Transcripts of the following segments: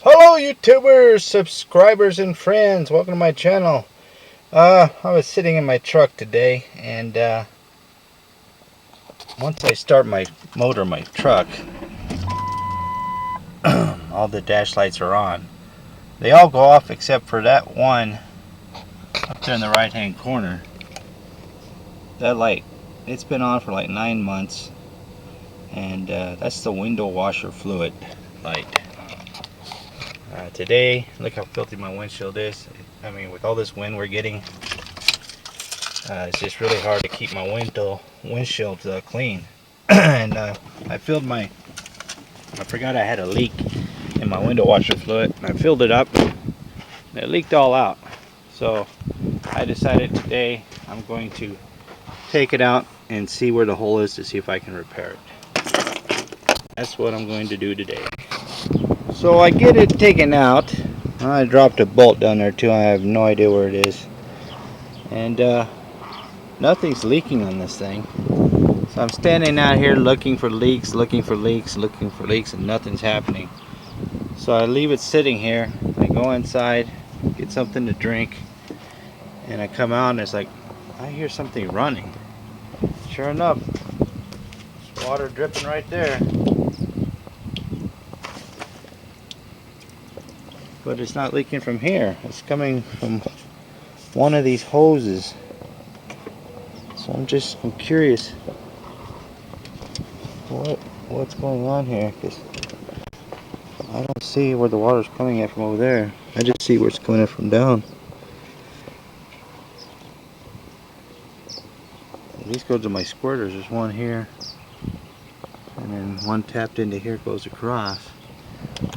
Hello YouTubers, subscribers and friends, welcome to my channel. I was sitting in my truck today, and once I start my motor, my truck, all the dash lights are on. They all go off except for that one up there in the right hand corner. That light, it's been on for like 9 months, and that's the window washer fluid light. Today, look how filthy my windshield is. I mean, with all this wind we're getting, it's just really hard to keep my windshield clean. And I forgot I had a leak in my window washer fluid. I filled it up, and it leaked all out. So I decided today I'm going to take it out and see where the hole is to see if I can repair it. That's what I'm going to do today. So I get it taken out. I dropped a bolt down there too. I have no idea where it is. And nothing's leaking on this thing. So I'm standing out here looking for leaks, and nothing's happening. So I leave it sitting here. I go inside, get something to drink, and I come out and it's like, I hear something running. Sure enough, there's water dripping right there. But it's not leaking from here. It's coming from one of these hoses. So I'm curious what's going on here, because I don't see where the water's coming in from over there. I just see where it's coming in from down. These go to my squirters. There's one here, and then one tapped into here, goes across.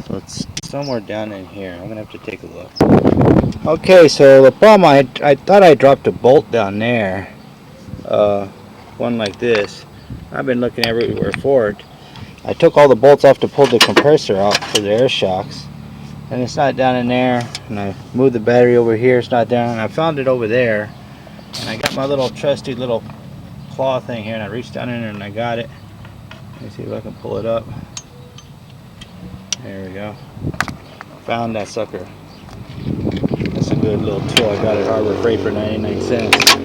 So it's somewhere down in here. I'm gonna have to take a look. Okay, so the problem, I thought I dropped a bolt down there, one like this. I've been looking everywhere for it. I took all the bolts off to pull the compressor out for the air shocks, and it's not down in there. And I moved the battery over here, it's not down. And I found it over there, and I got my little trusty little claw thing here, and I reached down in there and I got it. Let me see if I can pull it up. There we go. Found that sucker. That's a good little tool. I got it at Harbor Freight for 99 cents.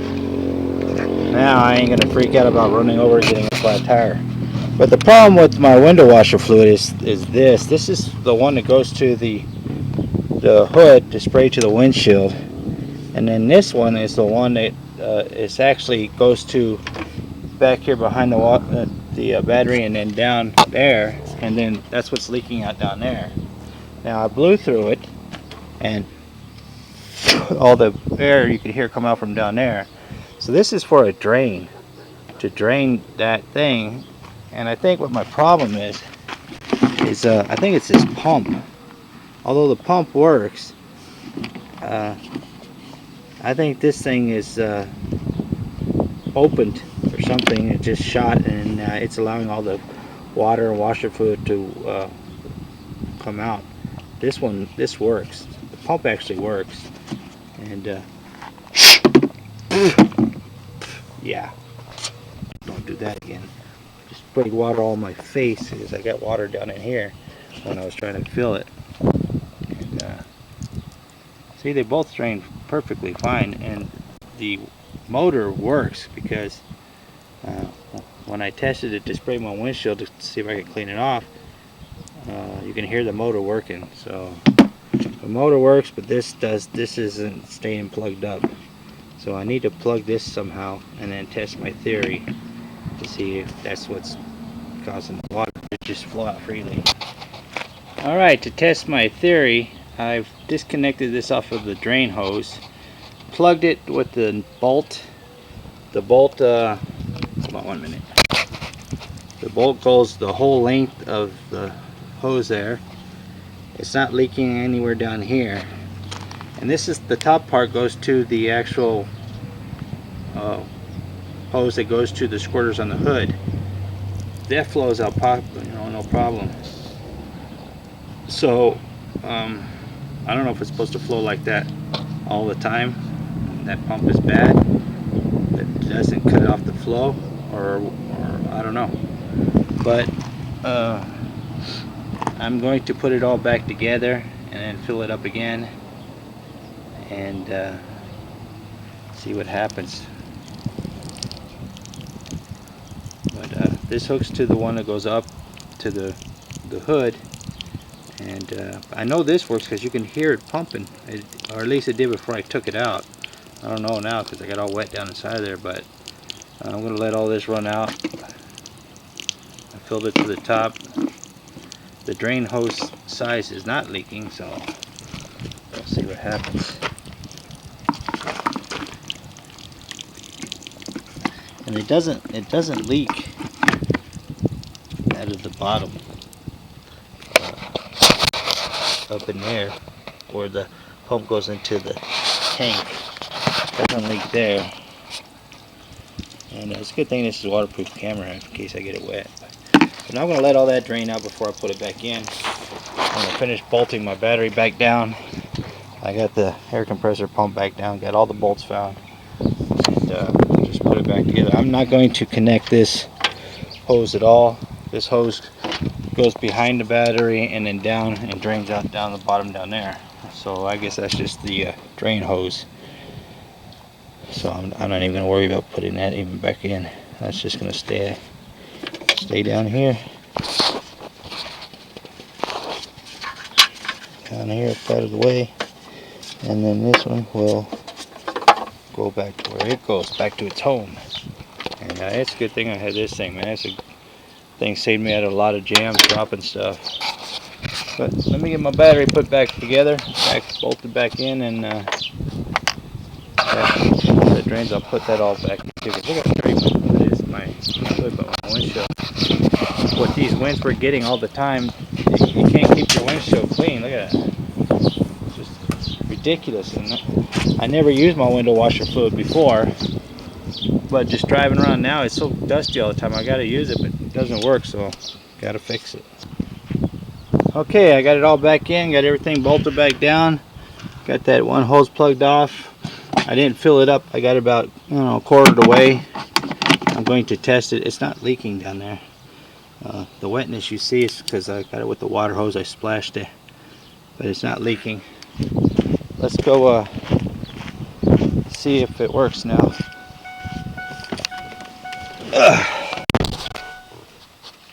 Now I ain't gonna freak out about running over and getting a flat tire. But the problem with my window washer fluid is this. This is the one that goes to the hood to spray to the windshield, and then this one is the one that is actually goes to back here behind the battery, and then down there, and then that's what's leaking out down there. Now I blew through it, and all the air you could hear come out from down there. So this is for a drain, to drain that thing. And I think what my problem is I think it's this pump. Although the pump works, I think this thing is opened or something. It just shot, and it's allowing all the water and washer fluid to come out. This works. The pump actually works. And yeah, don't do that again. Just sprayed water all in my face because I got water down in here when I was trying to fill it. And see, they both drain perfectly fine, and the motor works because when I tested it to spray my windshield to see if I could clean it off, you can hear the motor working. So the motor works, but this isn't staying plugged up. So I need to plug this somehow and then test my theory to see if that's what's causing the water to just flow out freely. Alright, to test my theory, I've disconnected this off of the drain hose, plugged it with the bolt. The bolt, hold on 1 minute. The bolt goes the whole length of the hose there. It's not leaking anywhere down here. And this is the top part, goes to the actual hose that goes to the squirters on the hood. That flows out no problem. So I don't know if it's supposed to flow like that all the time. That pump is bad. That doesn't cut off the flow, or I don't know. But I'm going to put it all back together and then fill it up again and see what happens. But this hooks to the one that goes up to the hood, and I know this works because you can hear it pumping, or at least it did before I took it out. I don't know now because I got all wet down inside of there, but I'm going to let all this run out. I filled it to the top. The drain hose size is not leaking, so we'll see what happens. And it doesn't leak out of the bottom up in there where the pump goes into the tank. It doesn't leak there. And it's a good thing this is a waterproof camera in case I get it wet. But now I'm going to let all that drain out before I put it back in. I'm going to finish bolting my battery back down. I got the air compressor pump back down, got all the bolts found, and just put it back together. I'm not going to connect this hose at all. This hose goes behind the battery and then down and drains out down the bottom down there. So I guess that's just the drain hose. So I'm not even going to worry about putting that even back in. That's just going to stay down here. Down here, out of the way. And then this one will go back to where it goes, back to its home. And it's a good thing I had this thing, man. It's a thing saved me out of a lot of jams, dropping stuff. But let me get my battery put back together, bolted back in, and the drains, I'll put that all back together. Look how straight it is, my hood, but my windshield. What these winds we're getting all the time, you can't keep your windshield clean. Look at that. It's just ridiculous. And I never used my window washer fluid before, but just driving around now, it's so dusty all the time. I gotta use it, but it doesn't work, so gotta fix it. Okay, I got it all back in, got everything bolted back down, got that one hose plugged off. I didn't fill it up. I got about, a quarter of the way. I'm going to test it. It's not leaking down there. The wetness you see is because I got it with the water hose. I splashed it, but it's not leaking. Let's go see if it works now.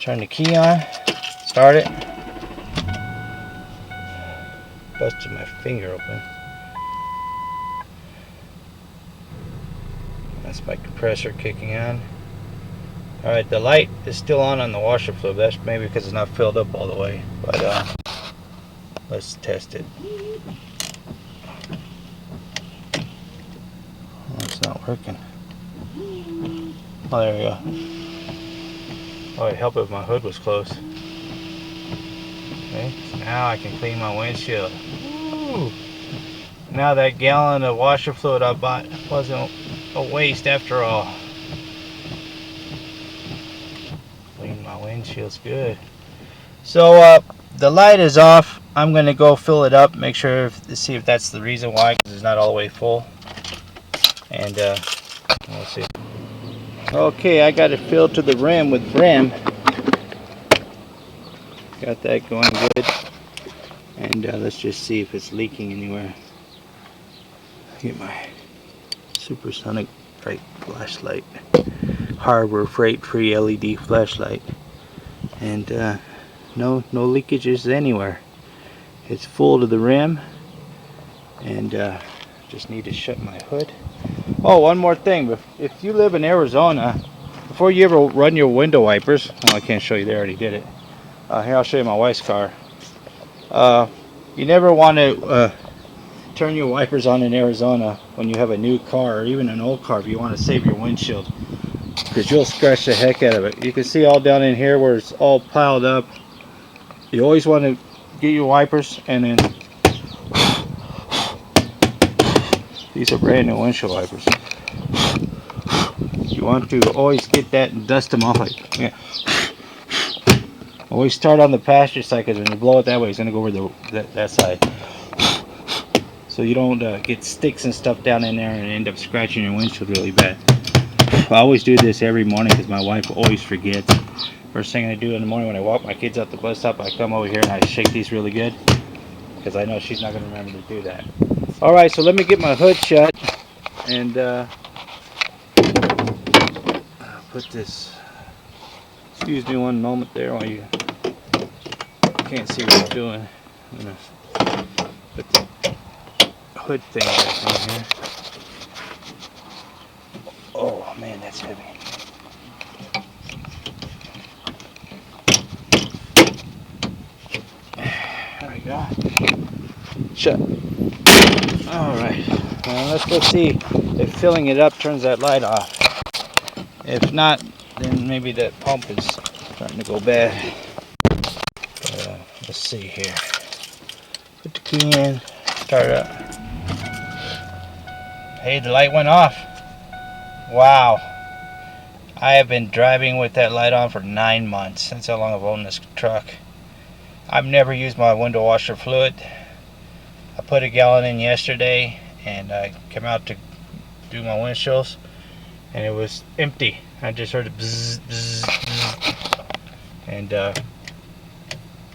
Turn the key on, start it. Busted my finger open. That's my compressor kicking on. Alright, the light is still on the washer fluid. That's maybe because it's not filled up all the way. But let's test it. Oh, it's not working. Oh, there we go. Oh, it'd help if my hood was closed. Okay, so now I can clean my windshield. Ooh. Now that gallon of washer fluid I bought wasn't a waste after all. Clean my windshield's good. So the light is off. I'm gonna go fill it up, make sure to see if that's the reason why, because it's not all the way full. And we'll see. Okay, I got it filled to the rim with brim. Got that going good. And let's just see if it's leaking anywhere. Get my supersonic bright flashlight, Harbor Freight free LED flashlight, and no leakages anywhere. It's full to the rim, and just need to shut my hood. Oh, one more thing. If you live in Arizona, before you ever run your window wipers, oh, I can't show you, they already did it. Here, I'll show you my wife's car. You never want to turn your wipers on in Arizona when you have a new car or even an old car if you want to save your windshield, because you'll scratch the heck out of it. You can see all down in here where it's all piled up. You always want to get your wipers, and then these are brand new windshield wipers. You want to always get that and dust them off. Like, yeah. Always start on the passenger side, because when you blow it that way, it's going to go over that side. So you don't get sticks and stuff down in there and end up scratching your windshield really bad. I always do this every morning because my wife always forgets. First thing I do in the morning when I walk my kids out the bus stop, I come over here and I shake these really good, because I know she's not going to remember to do that. Alright, so let me get my hood shut and put this, excuse me one moment there while you can't see what I'm doing. I'm going to put the hood thing back on here. Oh man, that's heavy. There we go. Shut. Alright, let's go see if filling it up turns that light off. If not, then maybe that pump is starting to go bad. But, let's see here. Put the key in, start it up. Hey, the light went off. Wow. I have been driving with that light on for 9 months. That's how long I've owned this truck. I've never used my window washer fluid. I put a gallon in yesterday and I came out to do my windshields and it was empty. I just heard it bzz, bzz, bzz. And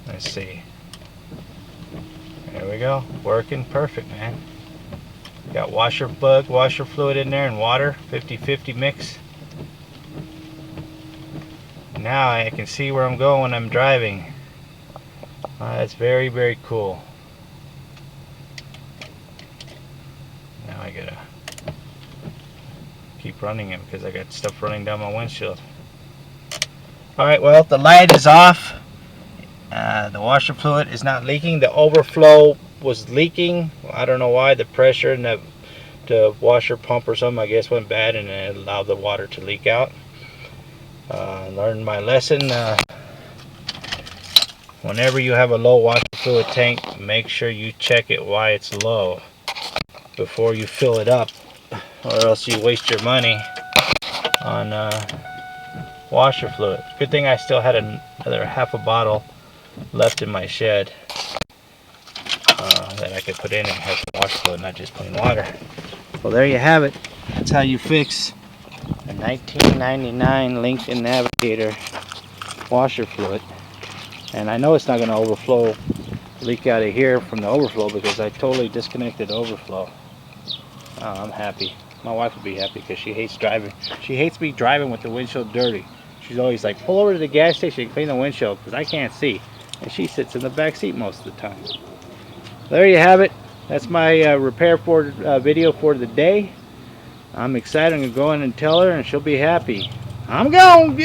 let's see. There we go. Working perfect, man. Got washer fluid in there and water, 50-50 mix. Now I can see where I'm going when I'm driving. That's very, very cool. Now I gotta keep running it because I got stuff running down my windshield. Alright, well, the light is off. The washer fluid is not leaking. The overflow was leaking. I don't know why. The pressure in the washer pump or something, I guess, went bad and it allowed the water to leak out. Learned my lesson. Whenever you have a low washer fluid tank, make sure you check it why it's low before you fill it up, or else you waste your money on washer fluid. Good thing I still had another half a bottle left in my shed that I could put in and have some washer fluid, not just plain water. Well, there you have it. That's how you fix a 1999 Lincoln Navigator washer fluid. And I know it's not going to overflow, leak out of here from the overflow, because I totally disconnected the overflow. I'm happy. My wife will be happy because she hates driving. She hates me driving with the windshield dirty. She's always like, pull over to the gas station and clean the windshield, because I can't see. And she sits in the back seat most of the time. There you have it. That's my repair video for the day. I'm excited. I'm going to go in and tell her and she'll be happy. I'm gone.